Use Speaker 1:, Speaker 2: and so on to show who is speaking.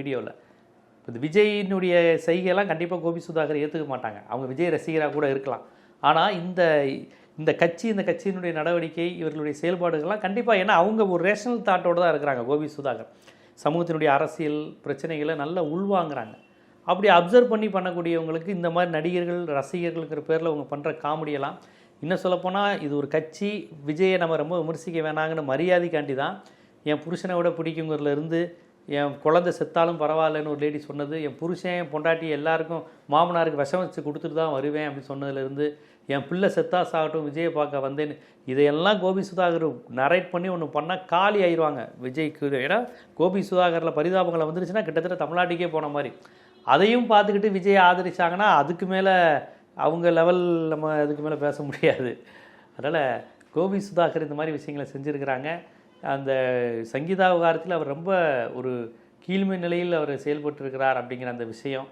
Speaker 1: வீடியோவில். இப்போ விஜயினுடைய செய்கையெல்லாம் கண்டிப்பாக கோபி சுதாகர் ஏற்றுக்க மாட்டாங்க. அவங்க விஜய் ரசிகராக கூட இருக்கலாம். ஆனால் இந்த கட்சியினுடைய நடவடிக்கை, இவர்களுடைய செயல்பாடுகள்லாம் கண்டிப்பாக, ஏன்னா அவங்க ஒரு ரேஷனல் தாட்டோடு தான் இருக்கிறாங்க. கோபி சுதாகர் சமூகத்தினுடைய அரசியல் பிரச்சனைகளை நல்லா உள்வாங்கிறாங்க. அப்படி அப்சர்வ் பண்ணக்கூடியவங்களுக்கு இந்த மாதிரி நடிகர்கள், ரசிகர்களுங்கிற பேரில் அவங்க பண்ணுற காமெடியெல்லாம், இன்னும் சொல்லப்போனால் இது ஒரு கட்சி, விஜயை நம்ம ரொம்ப விமர்சிக்க வேணாங்கன்னு மரியாதைக்காண்டி தான், என் புருஷனை விட பிடிக்குங்கிறதுலேருந்து, என் குழந்தை செத்தாலும் பரவாயில்லன்னு ஒரு லேடி சொன்னது, என் புருஷன் என் பொண்டாட்டி எல்லாருக்கும் மாமனாருக்கு விஷம் வச்சு கொடுத்துட்டு தான் வருவேன் அப்படின்னு சொன்னதுலேருந்து, என் பிள்ளை செத்தா சாகட்டும் விஜயை பார்க்க வந்தேன்னு, இதையெல்லாம் கோபி சுதாகர் நரேட் பண்ணி ஒன்று பண்ணால் காலி ஆயிடுவாங்க விஜய்க்கு. ஏன்னா கோபி சுதாகரில் பரிதாபங்களை வந்துருச்சுன்னா கிட்டத்தட்ட தமிழ்நாட்டுக்கே போன மாதிரி. அதையும் பார்த்துக்கிட்டு விஜயை ஆதரிச்சாங்கன்னா அதுக்கு மேலே அவங்க லெவல் நம்ம அதுக்கு மேலே பேச முடியாது. அதனால் கோபி சுதாகர் இந்த மாதிரி விஷயங்களை செஞ்சுருக்கிறாங்க. அந்த சங்கீதா விவகாரத்தில் அவர் ரொம்ப ஒரு கீழ்மை நிலையில் அவர் செயல்பட்டு இருக்கிறார் அப்படிங்கிற அந்த விஷயம்